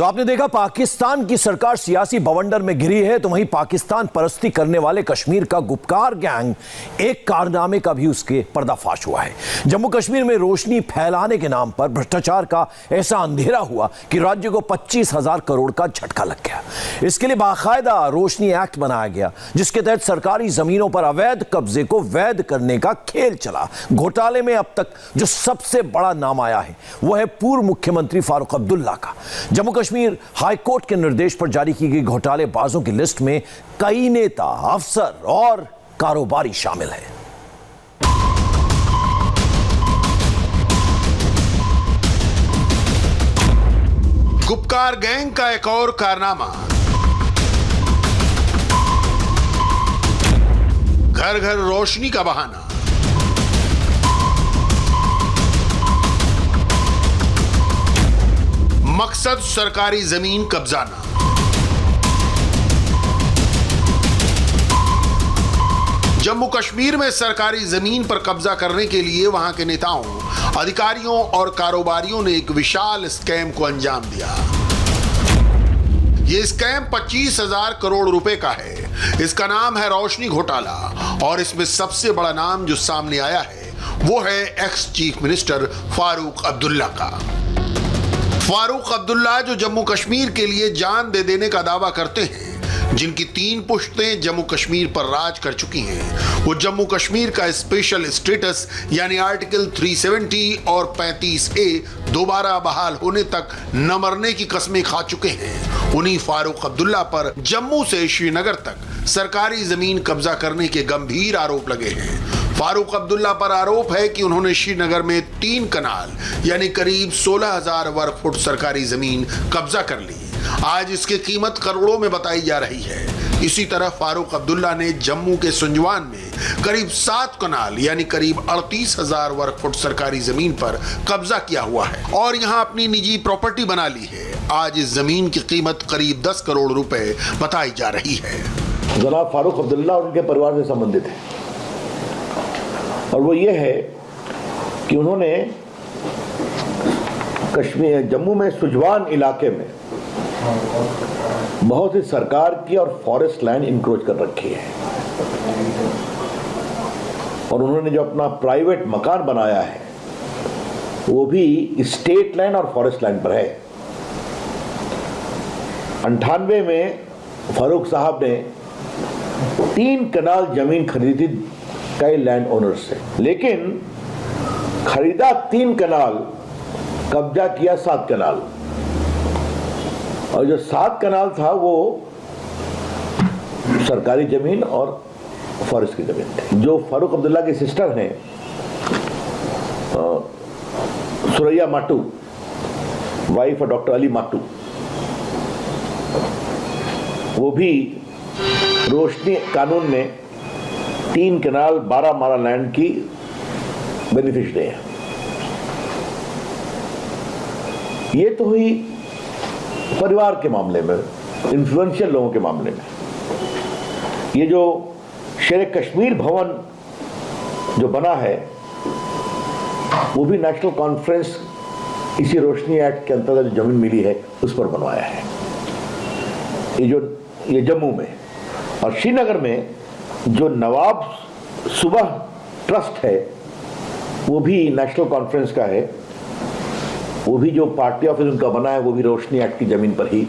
तो आपने देखा पाकिस्तान की सरकार सियासी बवंडर में घिरी है, तो वहीं पाकिस्तान परस्ती करने वाले कश्मीर का गुपकार गैंग एक कारनामे का भी उसके पर्दाफाश हुआ है। जम्मू कश्मीर में रोशनी फैलाने के नाम पर भ्रष्टाचार का ऐसा अंधेरा हुआ कि राज्य को 25,000 करोड़ का झटका लग गया। इसके लिए बाकायदा रोशनी एक्ट बनाया गया, जिसके तहत सरकारी जमीनों पर अवैध कब्जे को वैध करने का खेल चला। घोटाले में अब तक जो सबसे बड़ा नाम आया है वह है पूर्व मुख्यमंत्री फारूक अब्दुल्ला का। जम्मू कश्मीर हाईकोर्ट के निर्देश पर जारी की गई घोटालेबाजों की लिस्ट में कई नेता, अफसर और कारोबारी शामिल हैं। गुपकार गैंग का एक और कारनामा, घर घर रोशनी का बहाना। मकसद सरकारी जमीन कब्जाना। जम्मू कश्मीर में सरकारी जमीन पर कब्जा करने के लिए वहां के नेताओं, अधिकारियों और कारोबारियों ने एक विशाल स्कैम को अंजाम दिया। यह स्कैम 25,000 करोड़ रुपए का है। इसका नाम है रोशनी घोटाला और इसमें सबसे बड़ा नाम जो सामने आया है वो है ex chief minister Farooq Abdullah का। फारूक अब्दुल्ला जो जम्मू कश्मीर के लिए जान दे देने का दावा करते हैं, जिनकी 3 पुश्तें जम्मू कश्मीर पर राज कर चुकी हैं, वो जम्मू कश्मीर का स्पेशल स्टेटस यानी आर्टिकल 370 और 35A दोबारा बहाल होने तक न मरने की कस्में खा चुके हैं। उन्हीं फारूक अब्दुल्ला पर जम्मू से श्रीनगर तक सरकारी जमीन कब्जा करने के गंभीर आरोप लगे हैं। फारूक अब्दुल्ला पर आरोप है कि उन्होंने श्रीनगर में 3 कनाल यानी करीब 16,000 वर्ग फुट सरकारी जमीन कब्जा कर ली। आज इसकी कीमत करोड़ों में बताई जा रही है। इसी तरह फारूक अब्दुल्ला ने जम्मू के सुंजवान में करीब 7 कनाल यानी करीब 38,000 वर्ग फुट सरकारी जमीन पर कब्जा किया हुआ है और यहां अपनी निजी प्रॉपर्टी बना ली है। आज इस जमीन की कीमत करीब 10 करोड़ रुपए बताई जा रही है। जनाब फारूक अब्दुल्ला और उनके परिवार से संबंधित है और वो ये है कि उन्होंने कश्मीर जम्मू में सुजवान इलाके में बहुत ही सरकार की और फॉरेस्ट लैंड इंक्रोच कर रखी है और उन्होंने जो अपना प्राइवेट मकान बनाया है वो भी स्टेट लैंड और फॉरेस्ट लैंड पर है। 98 में फारूक साहब ने 3 कनाल जमीन खरीदी कई लैंड ओनर से, लेकिन खरीदा 3 कनाल, कब्जा किया 7 कनाल और जो 7 कनाल था वो सरकारी जमीन और फॉरेस्ट की जमीन थी। जो फारूक अब्दुल्ला की सिस्टर हैं Suraiya Mattu, wife of doctor Ali Mattu, वो भी रोशनी कानून में 3 कनाल 12 मारा लैंड की बेनिफिशियरी है। ये तो हुई परिवार के मामले में, इन्फ्लुएंशियल लोगों के मामले में। ये जो शेर कश्मीर भवन जो बना है वो भी नेशनल कॉन्फ्रेंस इसी रोशनी एक्ट के अंतर्गत जो जमीन मिली है उस पर बनवाया है। ये जम्मू में और श्रीनगर में जो नवाब सुबह ट्रस्ट है वो भी नेशनल कॉन्फ्रेंस का है। वो भी जो पार्टी ऑफिस उनका बना है वो भी रोशनी एक्ट की जमीन पर ही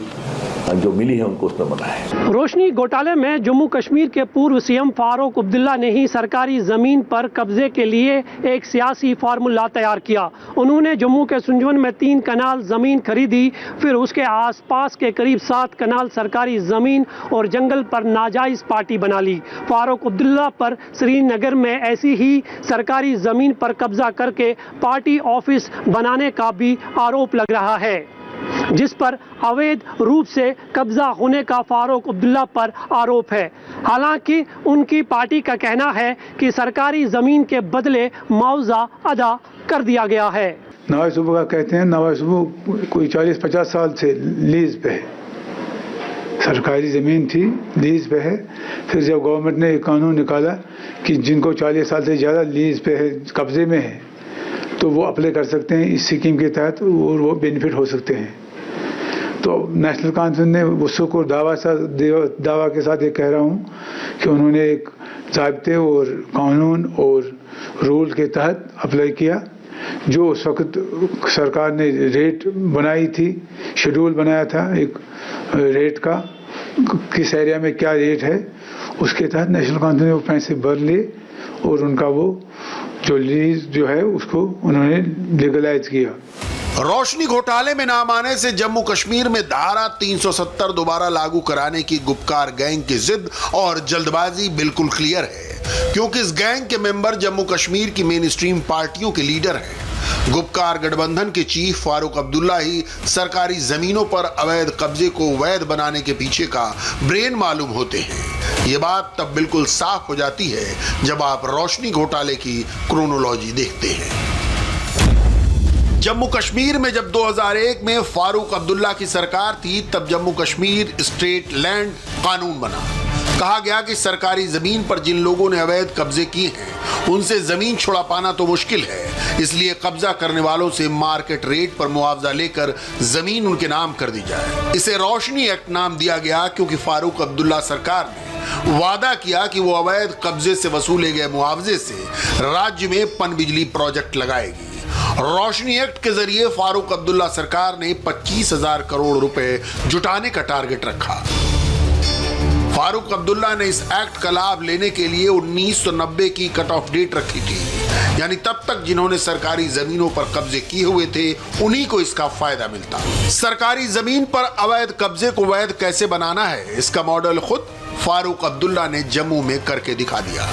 जो मिली है उनको उसमें बना है। रोशनी घोटाले में जम्मू कश्मीर के पूर्व सीएम फारूक अब्दुल्ला ने ही सरकारी जमीन पर कब्जे के लिए एक सियासी फार्मूला तैयार किया। उन्होंने जम्मू के सुंजवन में 3 कनाल जमीन खरीदी, फिर उसके आसपास के करीब 7 कनाल सरकारी जमीन और जंगल पर नाजायज पार्टी बना ली। फारूक अब्दुल्ला पर श्रीनगर में ऐसी ही सरकारी जमीन पर कब्जा करके पार्टी ऑफिस बनाने का भी आरोप लग रहा है, जिस पर अवैध रूप से कब्जा होने का फारूक अब्दुल्ला पर आरोप है। हालांकि उनकी पार्टी का कहना है कि सरकारी जमीन के बदले मुआवजा अदा कर दिया गया है। नवाज सुबह का कहते हैं, नवाज सुबह कोई 40-50 साल से लीज पे है, सरकारी ज़मीन थी लीज पे है। फिर जब गवर्नमेंट ने एक कानून निकाला कि जिनको 40 साल से ज़्यादा लीज पे है, कब्जे में है, तो वो अप्लाई कर सकते हैं इस स्कीम के तहत और वो बेनिफिट हो सकते हैं। तो नेशनल कॉन्फ्रेंस ने उसको को दावा के साथ ये कह रहा हूँ कि उन्होंने एक ज़ाब्ते और कानून और रूल के तहत अप्लाई किया। जो उस वक्त सरकार ने रेट बनाई थी, शेड्यूल बनाया था एक रेट का, किस एरिया में क्या रेट है, उसके तहत नेशनल कॉन्फ्रेंस ने वो पैसे भर लिए और उनका वो जो लीज जो है उसको उन्होंने लीगलाइज किया। रोशनी घोटाले में नाम आने से जम्मू कश्मीर में धारा 370 दोबारा लागू कराने की गुपकार गैंग की जिद और जल्दबाजी बिल्कुल क्लियर है, क्योंकि इस गैंग के मेंबर जम्मू कश्मीर की मेन स्ट्रीम पार्टियों के लीडर हैं। गुपकार गठबंधन के चीफ फारूक अब्दुल्ला ही सरकारी जमीनों पर अवैध कब्जे को वैध बनाने के पीछे का ब्रेन मालूम होते हैं। ये बात तब बिल्कुल साफ हो जाती है जब आप रोशनी घोटाले की क्रोनोलॉजी देखते हैं। जम्मू कश्मीर में जब 2001 में फारूक अब्दुल्ला की सरकार थी, तब जम्मू कश्मीर स्टेट लैंड कानून बना। कहा गया कि सरकारी जमीन पर जिन लोगों ने अवैध कब्जे किए हैं उनसे जमीन छुड़ा पाना तो मुश्किल है, इसलिए कब्जा करने वालों से मार्केट रेट पर मुआवजा लेकर जमीन उनके नाम कर दी जाए। इसे रोशनी एक्ट नाम दिया गया, क्योंकि फारूक अब्दुल्ला सरकार ने वादा किया कि वो अवैध कब्जे से वसूले गए मुआवजे से राज्य में पनबिजली प्रोजेक्ट लगाएगी। रोशनी एक्ट के जरिए फारूक अब्दुल्ला सरकार ने 25,000 करोड़ रुपए जुटाने का टारगेट रखा। फारूक अब्दुल्ला ने इस एक्ट का लाभ लेने के लिए 1990 की कट ऑफ डेट रखी थी, यानी तब तक जिन्होंने सरकारी जमीनों पर कब्जे किए हुए थे उन्हीं को इसका फायदा मिलता। सरकारी जमीन पर अवैध कब्जे को वैध कैसे बनाना है, इसका मॉडल खुद फारूक अब्दुल्ला ने जम्मू में करके दिखा दिया।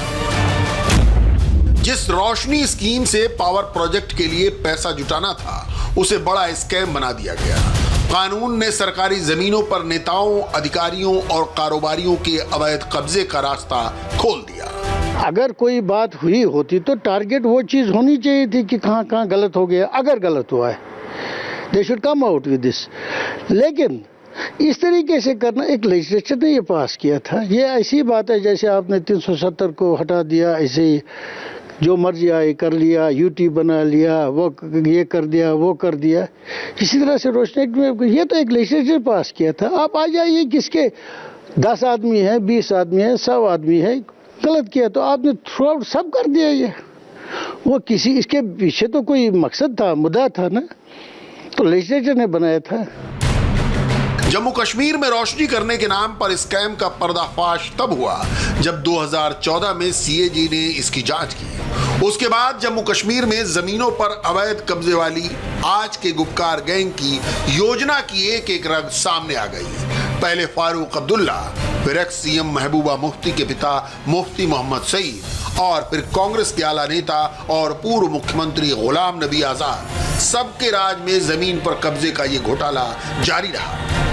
जिस रोशनी स्कीम से पावर प्रोजेक्ट के लिए पैसा जुटाना था, उसे बड़ा स्कैम बना दिया गया। कानून ने सरकारी जमीनों पर नेताओं, अधिकारियों और कारोबारियों के अवैध कब्जे का रास्ता खोल दिया। अगर कोई बात हुई होती तो टारगेट वो चीज़ होनी चाहिए थी कि कहाँ कहाँ गलत हो गया। अगर गलत हुआ है, they should come out with this. लेकिन इस तरीके से करना, एक लेजिस्लेचर ने ये पास किया था, ये ऐसी बात है जैसे आपने 370 को हटा दिया, ऐसे ही जो मर्जी आए कर लिया, यूट्यूब बना लिया, वो ये कर दिया, वो कर दिया। इसी तरह से रोशनी में ये तो एक लेजिस्लेचर पास किया था। आप आ जाइए, किसके 10 आदमी है, 20 आदमी है, 100 आदमी है, गलत किया तो आपने थ्रू आउट सब कर दिया। ये वो किसी इसके पीछे तो कोई मकसद था, मुद्दा था ना, तो लेजिस्लेचर ने बनाया था। जम्मू कश्मीर में रोशनी करने के नाम पर स्कैम का पर्दाफाश तब हुआ जब 2014 में सीएजी ने इसकी जांच की। उसके बाद जम्मू कश्मीर में जमीनों पर अवैध कब्जे वाली आज के गुपकार गैंग की योजना की एक एक रग सामने आ गई। पहले फारूक अब्दुल्ला, फिर एक्स सीएम महबूबा मुफ्ती के पिता मुफ्ती मोहम्मद सईद और फिर कांग्रेस के आला नेता और पूर्व मुख्यमंत्री गुलाम नबी आजाद, सबके राज में जमीन पर कब्जे का ये घोटाला जारी रहा।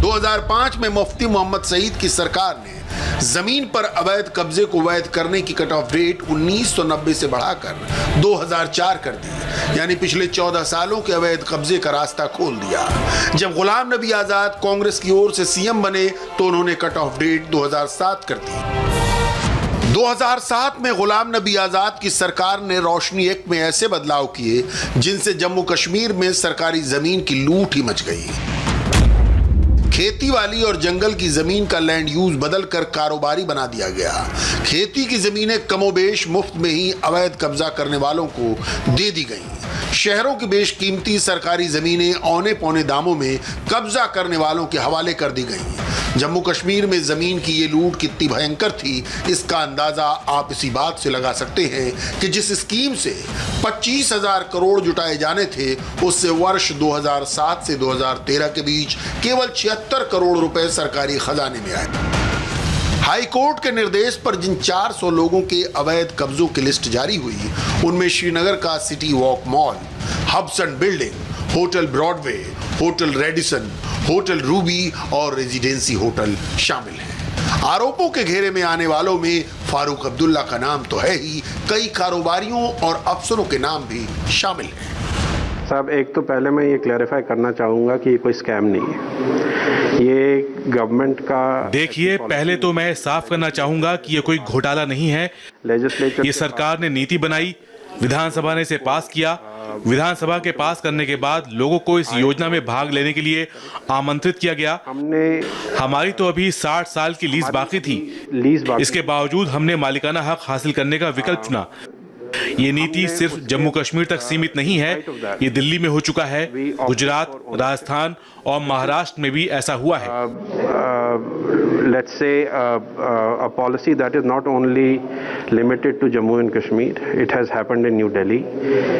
2005 में मुफ्ती मोहम्मद सईद की सरकार ने जमीन पर अवैध कब्जे को वैध करने की कट ऑफ डेट 1990 से बढ़ाकर 2004 कर दी, यानी पिछले 14 सालों के अवैध कब्जे का रास्ता खोल दिया। जब गुलाम नबी आजाद कांग्रेस की ओर से सीएम बने तो उन्होंने कट ऑफ डेट 2007 कर दी। 2007 में गुलाम नबी आजाद की सरकार ने रोशनी एक्ट में ऐसे बदलाव किए जिनसे जम्मू कश्मीर में सरकारी जमीन की लूट ही मच गई। खेती वाली और जंगल की जमीन का लैंड यूज बदलकर कारोबारी बना दिया गया। खेती की जमीनें कमोबेश मुफ्त में ही अवैध कब्जा करने वालों को दे दी गईं। शहरों की बेशकीमती सरकारी जमीनें औने पौने दामों में कब्जा करने वालों के हवाले कर दी गईं। जम्मू कश्मीर में जमीन की ये लूट कितनी भयंकर थी, इसका अंदाजा आप इसी बात से लगा सकते हैं कि जिस स्कीम से 25,000 करोड़ जुटाए जाने थे, उससे वर्ष 2007 से 2013 के बीच केवल 76 करोड़ रुपए सरकारी खजाने में आए। हाई कोर्ट के निर्देश पर जिन 400 लोगों के अवैध कब्जों की लिस्ट जारी हुई, उनमें श्रीनगर का सिटी वॉक मॉल, हब्सन building, hotel Broadway, hotel Radisson, hotel Ruby और रेजिडेंसी होटल शामिल हैं। आरोपों के घेरे में आने वालों में फारूक अब्दुल्ला का नाम तो है ही, कई कारोबारियों और अफसरों के नाम भी शामिल हैं। साहब, एक तो पहले मैं ये क्लैरिफाई करना चाहूँगा कि ये कोई स्कैम नहीं है, ये गवर्नमेंट का। देखिए, पहले तो मैं साफ करना चाहूँगा कि ये कोई घोटाला नहीं है। लेजिस्लेचर, ये सरकार ने नीति बनाई, विधानसभा ने इसे पास किया विधानसभा के पास करने के बाद लोगों को इस योजना में भाग लेने के लिए आमंत्रित किया गया। हमारी तो अभी 60 साल की लीज बाकी थी, इसके बावजूद हमने मालिकाना हक हासिल करने का विकल्प चुना। ये नीति सिर्फ जम्मू कश्मीर तक सीमित नहीं है, ये दिल्ली में हो चुका है, गुजरात, राजस्थान और महाराष्ट्र में भी ऐसा हुआ है। Let's say a policy that is not only limited to Jammu and Kashmir. It has happened in New Delhi,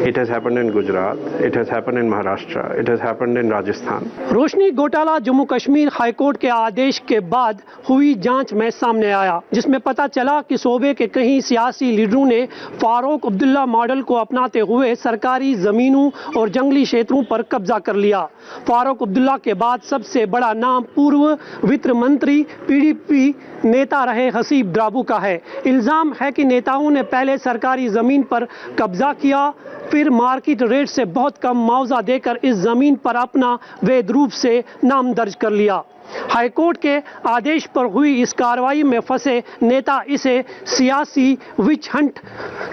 it has happened in Gujarat, it has happened in Maharashtra, it has happened in Rajasthan. रोशनी घोटाला Jammu Kashmir high court के आदेश के बाद हुई जांच में सामने आया, जिसमें पता चला कि सूबे के कई सियासी लीडरों ने फारूक अब्दुल्ला मॉडल को अपनाते हुए सरकारी जमीनों और जंगली क्षेत्रों पर कब्जा कर लिया। फारूक अब्दुल्ला के बाद सबसे बड़ा नाम पूर्व वित्त मंत्री पीडीपी नेता रहे हसीब ड्राबू का है। इल्जाम है कि नेताओं ने पहले सरकारी जमीन पर कब्जा किया, फिर मार्केट रेट से बहुत कम मुआवजा देकर इस जमीन पर अपना वैध रूप से नाम दर्ज कर लिया। हाईकोर्ट के आदेश पर हुई इस कार्रवाई में फंसे नेता इसे सियासी विच हंट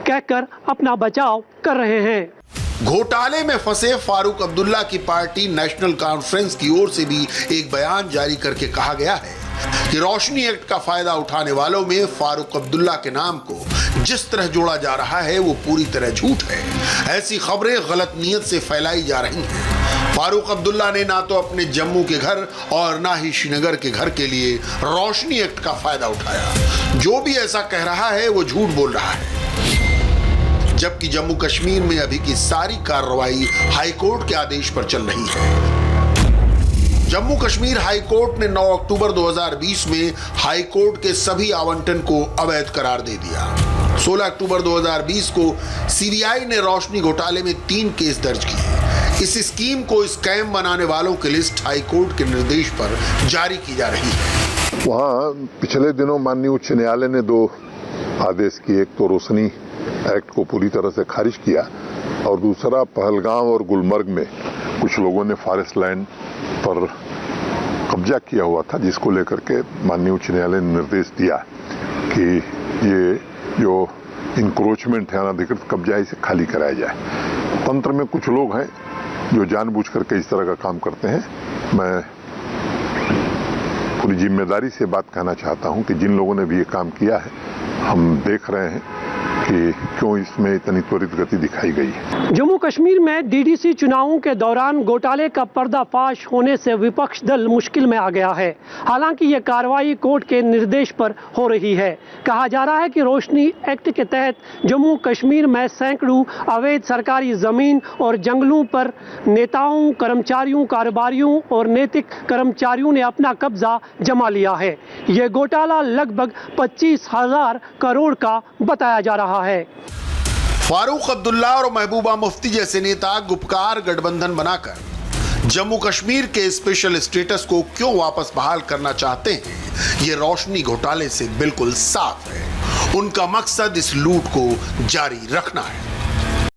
कहकर अपना बचाव कर रहे हैं। घोटाले में फंसे फारूक अब्दुल्ला की पार्टी नेशनल कॉन्फ्रेंस की ओर से भी एक बयान जारी करके कहा गया है कि रोशनी एक्ट का फायदा उठाने वालों में फारूक अब्दुल्ला के नाम को जिस तरह जोड़ा जा रहा है वो पूरी तरह झूठ है। ऐसी खबरें गलत नीयत से फैलाई जा रही हैं। फारूक अब्दुल्ला ने ना तो अपने जम्मू के घर और ना ही श्रीनगर के घर के लिए रोशनी एक्ट का फायदा उठाया। जो भी ऐसा कह रहा है वो झूठ बोल रहा है, जबकि जम्मू कश्मीर में अभी की सारी कार्रवाई हाईकोर्ट के आदेश पर चल रही है। जम्मू कश्मीर हाईकोर्ट ने 9 अक्टूबर 2020 में हाईकोर्ट के सभी आवंटन को अवैध करार दे दिया। 16 अक्टूबर 2020 को सीबीआई ने रोशनी घोटाले में 3 केस दर्ज किए। इस स्कीम को स्कैम बनाने वालों की लिस्ट हाईकोर्ट के निर्देश पर जारी की जा रही है। वहाँ पिछले दिनों माननीय उच्च न्यायालय ने 2 आदेश किए। एक तो रोशनी एक्ट को पूरी तरह से खारिज किया और दूसरा पहलगाम और गुलमर्ग में कुछ लोगों ने फॉरेस्ट लैंड पर कब्जा किया हुआ था, जिसको लेकर के माननीय उच्च न्यायालय ने निर्देश दिया कि ये जो इंक्रोचमेंट है, अनधिकृत कब्जा, इसे खाली कराया जाए। तंत्र में कुछ लोग हैं जो जानबूझ करके इस तरह का काम करते हैं। मैं पूरी जिम्मेदारी से बात कहना चाहता हूं कि जिन लोगों ने भी ये काम किया है, हम देख रहे हैं कि क्यों इसमें इतनी त्वरित गति दिखाई गई। जम्मू कश्मीर में डीडीसी चुनावों के दौरान घोटाले का पर्दाफाश होने से विपक्ष दल मुश्किल में आ गया है। हालांकि ये कार्रवाई कोर्ट के निर्देश पर हो रही है। कहा जा रहा है कि रोशनी एक्ट के तहत जम्मू कश्मीर में सैकड़ों अवैध सरकारी जमीन और जंगलों पर नेताओं, कर्मचारियों, कारोबारियों और नैतिक कर्मचारियों ने अपना कब्जा जमा लिया है। ये घोटाला लगभग 25,000 करोड़ का बताया जा रहा है। फारूक अब्दुल्ला और महबूबा मुफ्ती जैसे नेता गुपकार गठबंधन बनाकर जम्मू कश्मीर के स्पेशल स्टेटस को क्यों वापस बहाल करना चाहते हैं, ये रोशनी घोटाले से बिल्कुल साफ है। उनका मकसद इस लूट को जारी रखना है।